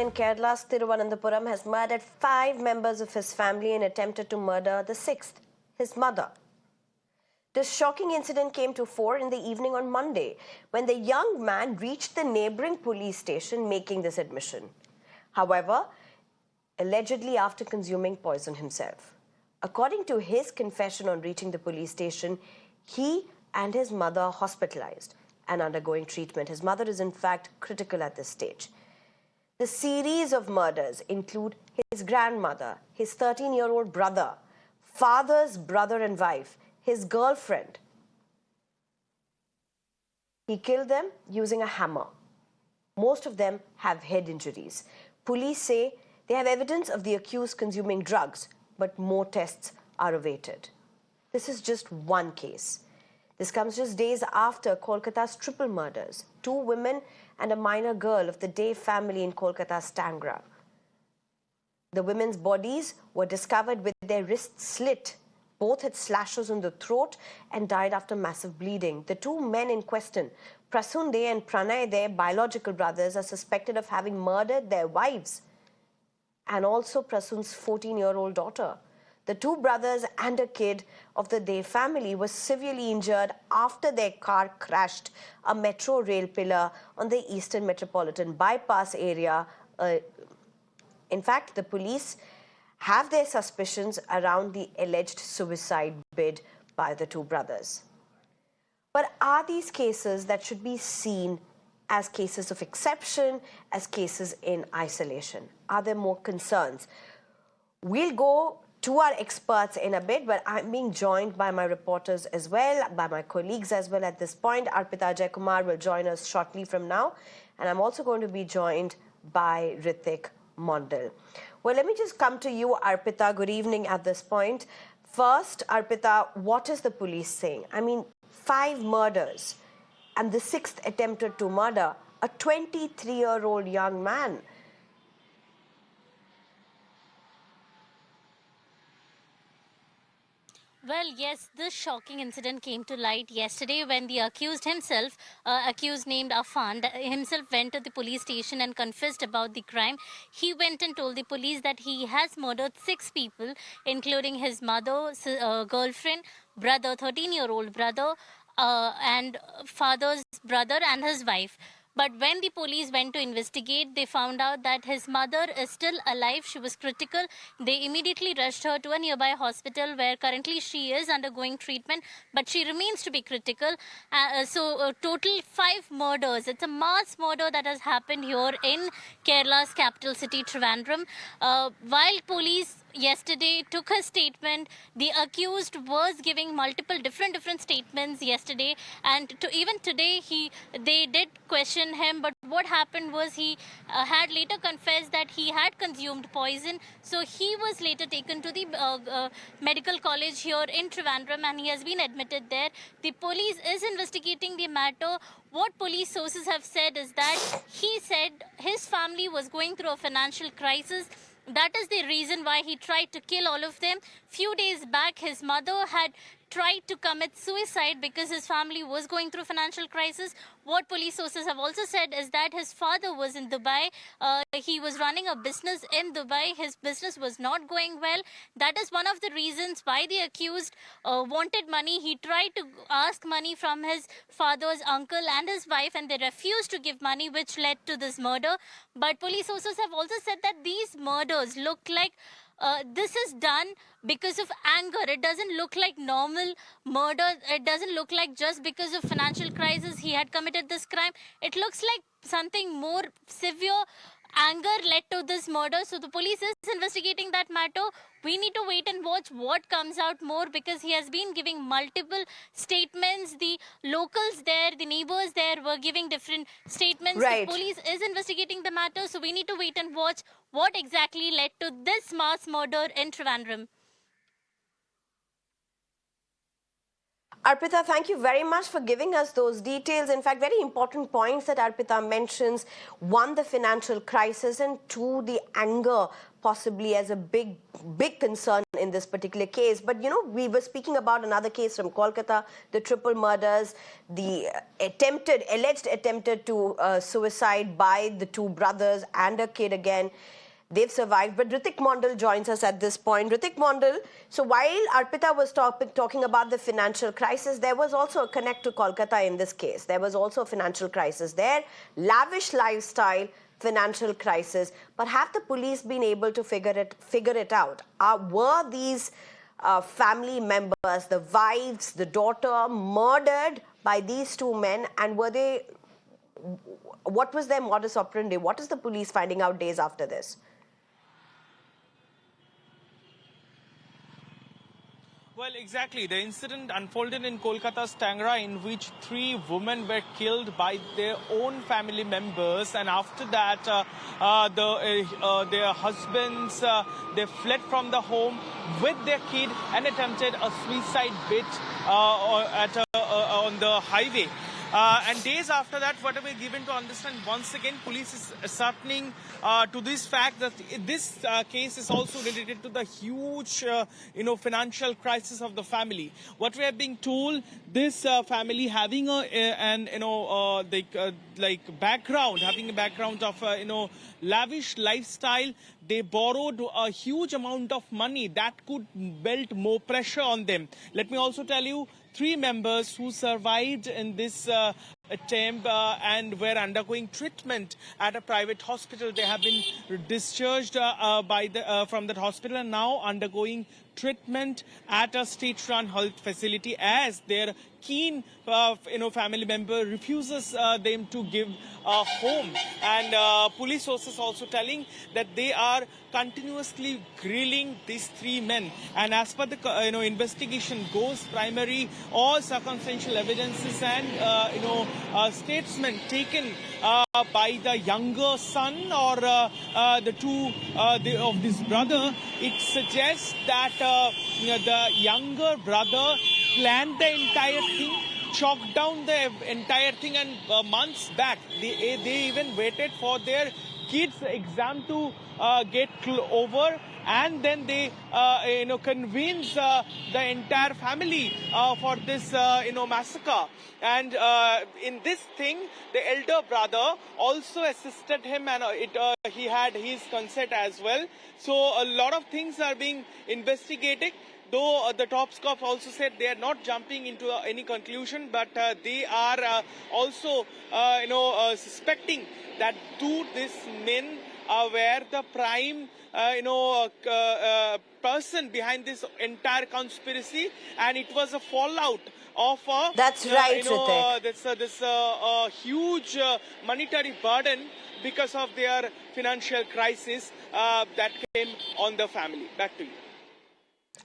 in Kerala's Thiruvananthapuram has murdered 5 members of his family and attempted to murder the 6th, his mother. This shocking incident came to fore in the evening on Monday when the young man reached the neighboring police station making this admission. However, allegedly after consuming poison himself. According to his confession on reaching the police station, he and his mother are hospitalized and undergoing treatment. His mother is in fact critical at this stage. The series of murders include his grandmother, his 13-year-old brother, father's brother and wife, his girlfriend. He killed them using a hammer. Most of them have head injuries. Police say they have evidence of the accused consuming drugs, but more tests are awaited. This is just one case. This comes just days after Kolkata's triple murders. 2 women and a minor girl of the Day family in Kolkata's Tangra. The women's bodies were discovered with their wrists slit. Both had slashes on the throat and died after massive bleeding. The 2 men in question, Prasun De and Pranay De, biological brothers, are suspected of having murdered their wives and also Prasun's 14-year-old daughter. The 2 brothers and a kid of the De family were severely injured after their car crashed a metro rail pillar on the Eastern Metropolitan Bypass area. In fact, the police have their suspicions around the alleged suicide bid by the 2 brothers. But are these cases that should be seen as cases of exception, as cases in isolation? Are there more concerns? We'll go to our experts in a bit, but I'm being joined by my reporters as well, by my colleagues as well at this point. Arpita Jaikumar will join us shortly from now. And I'm also going to be joined by Ritik Mondal. Well, let me just come to you, Arpita. Good evening at this point. First, Arpita, what is the police saying? I mean, 5 murders and the 6th attempted to murder a 23-year-old young man. Well, yes, this shocking incident came to light yesterday when the accused himself, accused named Afan, himself went to the police station and confessed about the crime. He went and told the police that he has murdered 6 people, including his mother, girlfriend, brother, 13-year-old brother, and father's brother and his wife. But when the police went to investigate, they found out that his mother is still alive. She was critical. They immediately rushed her to a nearby hospital where currently she is undergoing treatment, but she remains to be critical. Total 5 murders. It's a mass murder that has happened here in Kerala's capital city, Trivandrum. While police yesterday took a statement, the accused was giving multiple different statements yesterday, and even today they did question him. But what happened was he had later confessed that he had consumed poison, so he was later taken to the medical college here in Trivandrum and he has been admitted there. The police is investigating the matter. What police sources have said is that he said his family was going through a financial crisis. That is the reason why he tried to kill all of them. Few days back, his mother had tried to commit suicide because his family was going through financial crisis. What police sources have also said is that his father was in Dubai. He was running a business in Dubai. His business was not going well. That is one of the reasons why the accused wanted money. He tried to ask money from his father's uncle and his wife, and they refused to give money, which led to this murder. But police sources have also said that these murders look like this is done because of anger. It doesn't look like normal murder. It doesn't look like just because of financial crisis he had committed this crime. It looks like something more severe. Anger led to this murder. So the police is investigating that matter. We need to wait and watch what comes out more, because he has been giving multiple statements. The locals there, the neighbors there were giving different statements. Right. The police is investigating the matter. So we need to wait and watch what exactly led to this mass murder in Trivandrum. Arpita, thank you very much for giving us those details. In fact, very important points that Arpita mentions. 1, the financial crisis, and 2, the anger possibly as a big concern in this particular case. But we were speaking about another case from Kolkata, the triple murders, the alleged attempted to suicide by the two brothers and a kid again. They've survived. But Ritik Mondal joins us at this point. Ritik Mondal, so while Arpita was talking about the financial crisis, there was also a connect to Kolkata in this case. There was also a financial crisis there, lavish lifestyle, financial crisis. But have the police been able to figure it out? Were these family members, the wives, the daughter, murdered by these two men? And what was their modus operandi? What is the police finding out days after this? Well, exactly. The incident unfolded in Kolkata's Tangra, in which three women were killed by their own family members, and after that, their husbands they fled from the home with their kid and attempted a suicide bit on the highway. And days after that, what we given to understand, once again, police is ascertaining to this fact that this case is also related to the huge, financial crisis of the family. What we are being told, this family having having a background of, lavish lifestyle, they borrowed a huge amount of money that could build more pressure on them. Let me also tell you, three members who survived in this attempt and were undergoing treatment at a private hospital. They have been discharged from that hospital and now undergoing treatment at a state-run health facility, as their keen family member refuses them to give a home. And police sources also telling that they are continuously grilling these three men. And as per the investigation goes, primary all circumstantial evidences and statements taken by the younger son or the two of this brother, it suggests that the younger brother planned the entire thing, chalked down the entire thing, and months back they even waited for their kids' exam to get over, and then they convince the entire family for this massacre. And in this thing, the elder brother also assisted him, and he had his consent as well. So a lot of things are being investigated. Though the top cops also said they are not jumping into any conclusion, but they are also, suspecting that these men were the prime, person behind this entire conspiracy, and it was a fallout of That's right, Ritik. this huge monetary burden because of their financial crisis that came on the family. Back to you.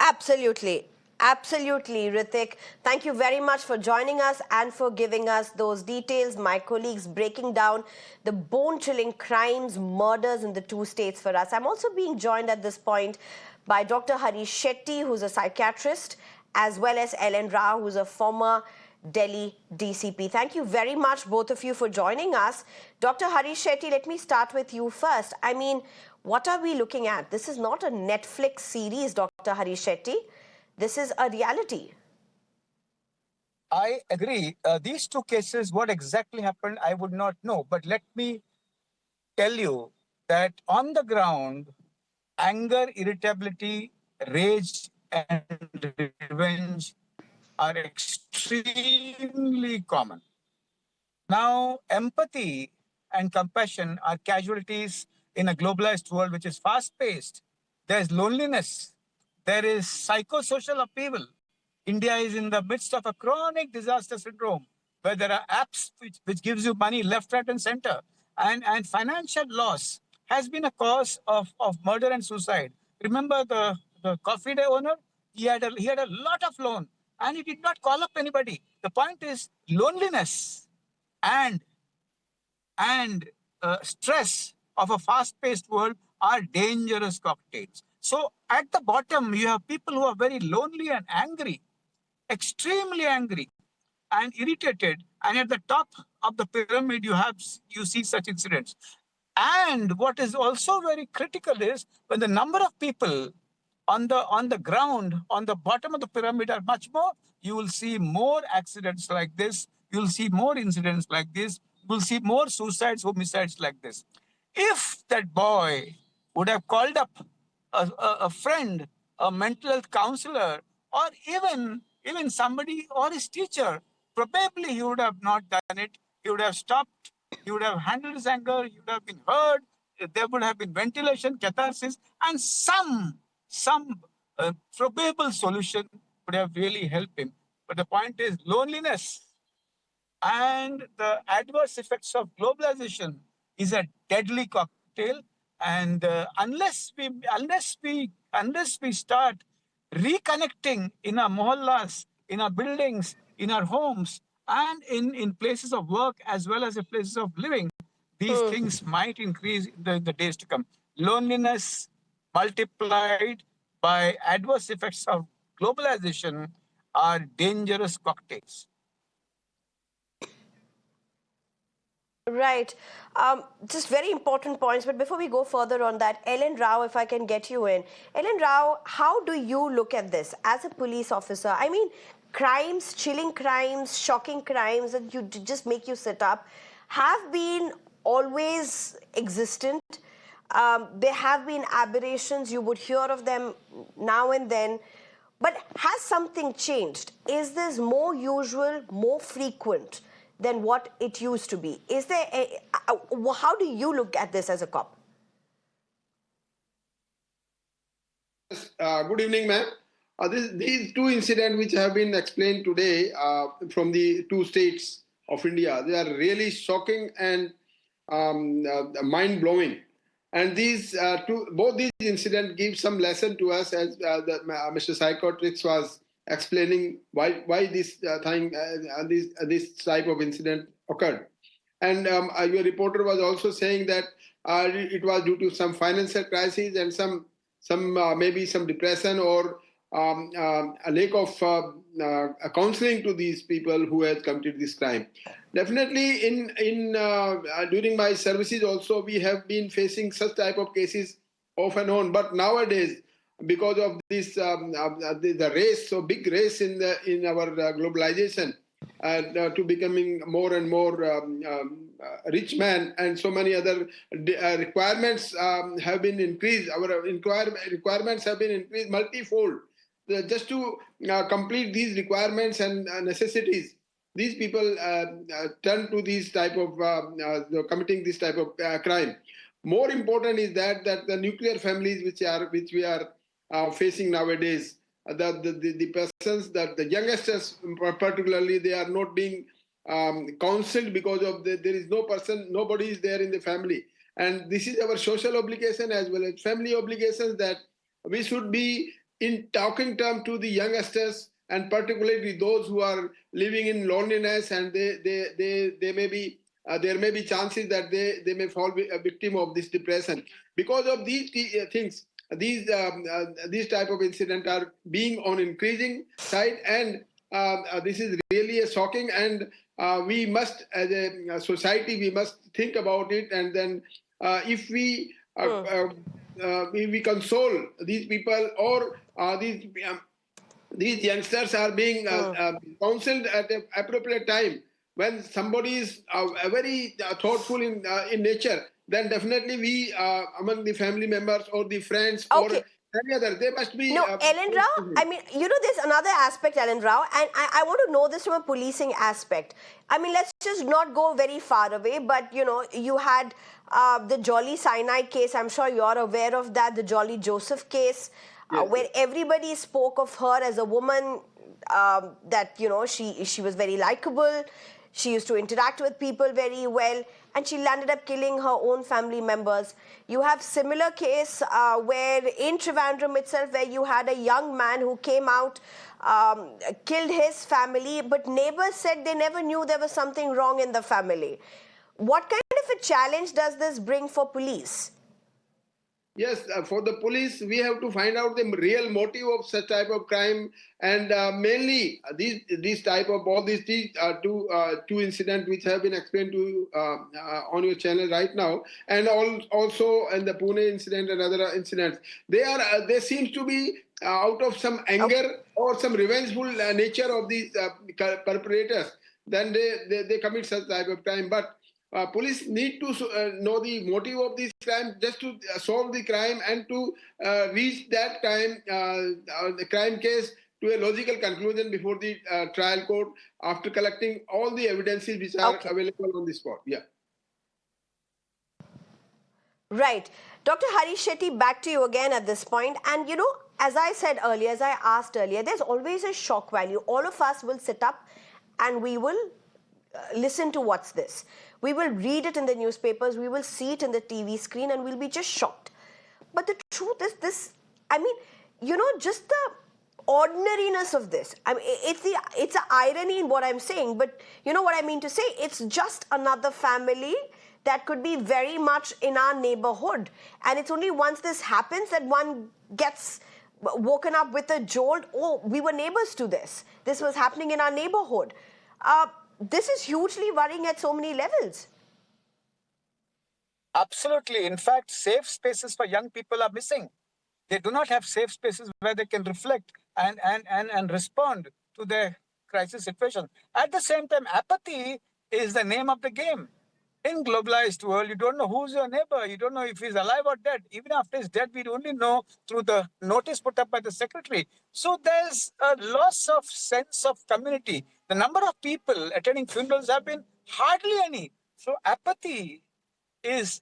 Absolutely. Absolutely, Ritik. Thank you very much for joining us and for giving us those details. My colleagues breaking down the bone-chilling crimes, murders in the two states for us. I'm also being joined at this point by Dr. Harish Shetty, who's a psychiatrist, as well as Ellen Rao, who's a former Delhi DCP. Thank you very much, both of you, for joining us. Dr. Harish Shetty, let me start with you first. I mean, what are we looking at? This is not a Netflix series, Dr. Harish Shetty. This is a reality. I agree. These two cases, what exactly happened, I would not know. But let me tell you that on the ground, anger, irritability, rage, and revenge are extremely common. Now, empathy and compassion are casualties in a globalized world which is fast-paced. There's loneliness. There is psychosocial upheaval. India is in the midst of a chronic disaster syndrome where there are apps which gives you money left, right, and center. And financial loss has been a cause of murder and suicide. Remember the coffee day owner? He had a lot of loan and he did not call up anybody. The point is loneliness and stress of a fast-paced world are dangerous cocktails. So at the bottom, you have people who are very lonely and angry, extremely angry and irritated. And at the top of the pyramid, you see such incidents. And what is also very critical is when the number of people on the ground, on the bottom of the pyramid are much more, you will see more accidents like this. You'll see more incidents like this. You'll see more suicides, homicides like this. If that boy would have called up a friend, a mental health counselor, or even somebody or his teacher, probably he would have not done it. He would have stopped. He would have handled his anger. He would have been heard. There would have been ventilation, catharsis, and some probable solution would have really helped him. But the point is loneliness and the adverse effects of globalization is a deadly cocktail. And unless we start reconnecting in our mohallas, in our buildings, in our homes, and in places of work as well as in places of living, these things might increase in the days to come. Loneliness multiplied by adverse effects of globalization are dangerous cocktails. Right. Just very important points. But before we go further on that, Ellen Rao, if I can get you in. Ellen Rao, how do you look at this as a police officer? I mean, crimes, chilling crimes, shocking crimes that just make you sit up have been always existent. There have been aberrations. You would hear of them now and then. But has something changed? Is this more usual, more frequent than what it used to be? Is there how do you look at this as a cop? Good evening, ma'am. These two incidents which have been explained today from the two states of India, they are really shocking and mind-blowing. And both these incidents give some lesson to us, as Mr. Psychotrix was explaining why this this type of incident occurred. And your reporter was also saying that it was due to some financial crisis and some maybe some depression or a lack of counseling to these people who had committed this crime. Definitely, in during my services also, we have been facing such type of cases off and on. But nowadays, because of this the race, so big race in our globalization, to becoming more and more rich man, and so many other requirements have been increased. Our requirements have been increased multifold. Just to complete these requirements and necessities, these people turn to these type of committing this type of crime. More important is that the nuclear families which we are facing nowadays, the persons, that the youngsters particularly, they are not being counseled because of there is nobody is there in the family. And this is our social obligation as well as family obligations, that we should be in talking term to the youngsters, and particularly those who are living in loneliness, and they may be there may be chances that they may fall a victim of this depression because of these things. These type of incidents are being on increasing side, and this is really a shocking, and we must, as a society, we must think about it, and then if we console these people, or these youngsters are being counseled at an appropriate time, when somebody is very thoughtful in nature, then definitely we among the family members or the friends or Okay. any other, they must be No, Ellen Rao, I mean, there's another aspect, Ellen Rao, and I want to know this from a policing aspect. I mean, let's just not go very far away, but, you had the Jolly Cyanide case. I'm sure you're aware of that, the Jolly Joseph case, Yes, where yes. everybody spoke of her as a woman that, she was very likable. She used to interact with people very well, and she landed up killing her own family members. You have similar case where in Trivandrum itself, where you had a young man who came out, killed his family, but neighbors said they never knew there was something wrong in the family. What kind of a challenge does this bring for police? Yes, for the police, we have to find out the real motive of such type of crime, and mainly these type of all these two incidents which have been explained to you on your channel right now, and also in the Pune incident and other incidents, they seems to be out of some Okay. anger or some revengeful nature of these perpetrators. Then they commit such type of crime, but police need to know the motive of this crime just to solve the crime and to reach that the crime case to a logical conclusion before the trial court after collecting all the evidences which are Okay. available on the spot. Yeah. Right. Dr. Hari Shetty, back to you again at this point. And you know, as I said earlier, as I asked earlier, there's always a shock value. All of us will sit up and we will listen to what's this. We will read it in the newspapers, we will see it in the TV screen, and we'll be just shocked. But the truth is this, I mean, you know, just the ordinariness of this. I mean, it's an irony in what I'm saying, but you know what I mean to say? It's just another family that could be very much in our neighborhood. And it's only once this happens that one gets woken up with a jolt. Oh, we were neighbors to this. This was happening in our neighborhood. This is hugely worrying at so many levels. Absolutely. In fact, safe spaces for young people are missing. They do not have safe spaces where they can reflect and respond to their crisis situation. At the same time, apathy is the name of the game. In globalized world, you don't know who's your neighbor. You don't know if he's alive or dead. Even after he's dead, we only know through the notice put up by the secretary. So there's a loss of sense of community. The number of people attending funerals have been hardly any. So apathy is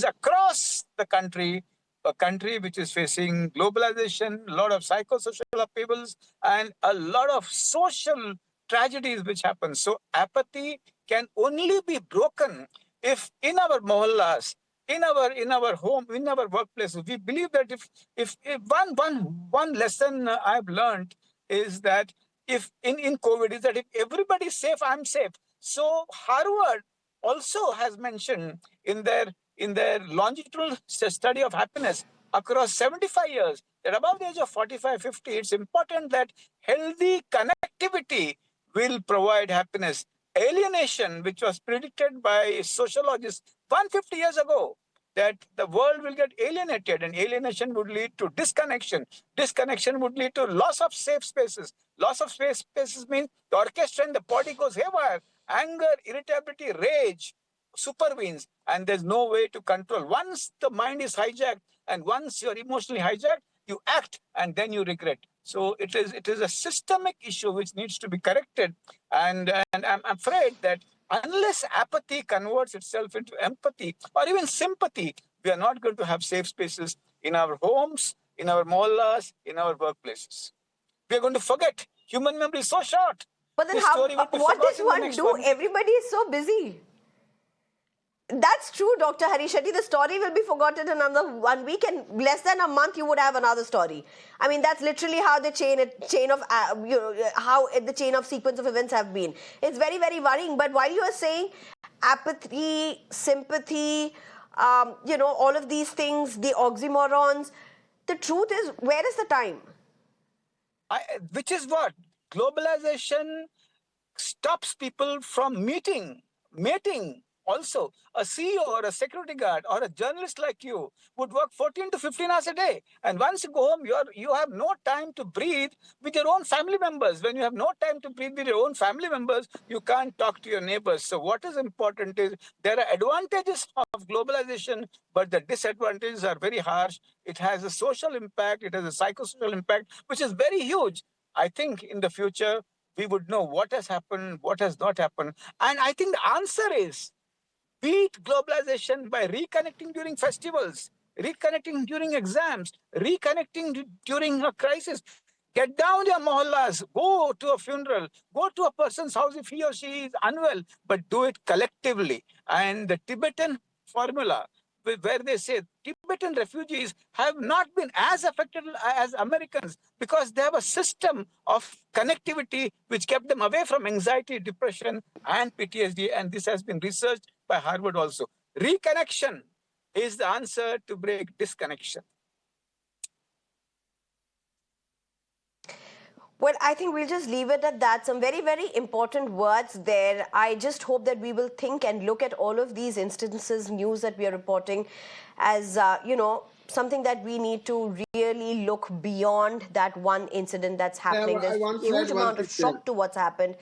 across the country, a country which is facing globalization, a lot of psychosocial upheavals, and a lot of social tragedies which happen. So apathy can only be broken if in our mohallas, in our home, in our workplaces, we believe that if one lesson I've learned is that if in COVID is that if everybody is safe, I'm safe. So Harvard also has mentioned in their longitudinal study of happiness across 75 years that above the age of 45, 50, it's important that healthy connectivity will provide happiness. Alienation, which was predicted by sociologists 150 years ago, that the world will get alienated and alienation would lead to disconnection. Disconnection would lead to loss of safe spaces. Loss of safe spaces means the orchestra and the body goes haywire. Anger, irritability, rage supervenes, and there's no way to control. Once the mind is hijacked and once you're emotionally hijacked, you act and then you regret. So it is a systemic issue which needs to be corrected. And I'm afraid that unless apathy converts itself into empathy or even sympathy, we are not going to have safe spaces in our homes, in our mohallas, in our workplaces. We are going to forget. Human memory is so short. But then This how, story will be what does forgotten in the one next do? 1 week. Everybody is so busy. That's true, Dr. Hari Shetty. The story will be forgotten in another 1 week, and less than a month, you would have another story. I mean, that's literally how the chain of how the chain of sequence of events have been. It's very, very worrying. But while you are saying apathy, sympathy, all of these things, the oxymorons, the truth is, where is the time? Which is what globalization stops people from mating. Also, a CEO or a security guard or a journalist like you would work 14 to 15 hours a day. And once you go home, you have no time to breathe with your own family members. When you have no time to breathe with your own family members, you can't talk to your neighbors. So what is important is there are advantages of globalization, but the disadvantages are very harsh. It has a social impact, it has a psychosocial impact, which is very huge. I think in the future, we would know what has happened, what has not happened. And I think the answer is beat globalization by reconnecting during festivals, reconnecting during exams, reconnecting during a crisis. Get down your mohallas, go to a funeral, go to a person's house if he or she is unwell, but do it collectively. And the Tibetan formula, where they say Tibetan refugees have not been as affected as Americans because they have a system of connectivity which kept them away from anxiety, depression, and PTSD. And this has been researched by Harvard also. Reconnection is the answer to break disconnection. Well, I think we'll just leave it at that. Some very, very important words there. I just hope that we will think and look at all of these instances, news that we are reporting, as, something that we need to really look beyond that one incident that's happening. I There's want to huge add one amount thing of there. shock to what's happened,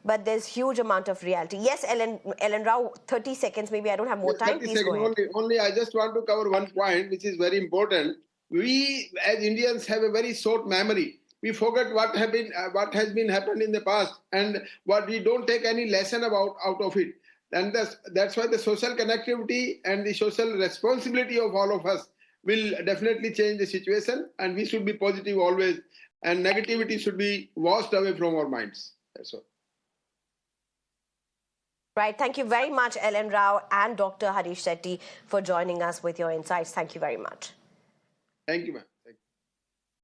but there's huge amount of reality. Yes, Ellen Rao, 30 seconds. Maybe I don't have more Just time. 30 Please go seconds ahead. only. I just want to cover one point, which is very important. We, as Indians, have a very short memory. We forget what has been happened in the past, and what we don't take any lesson about out of it. And that's why the social connectivity and the social responsibility of all of us will definitely change the situation, and we should be positive always, and negativity should be washed away from our minds. That's all. Right. Thank you very much, Ellen Rao and Dr. Harish Shetty, for joining us with your insights. Thank you very much. Thank you, ma'am.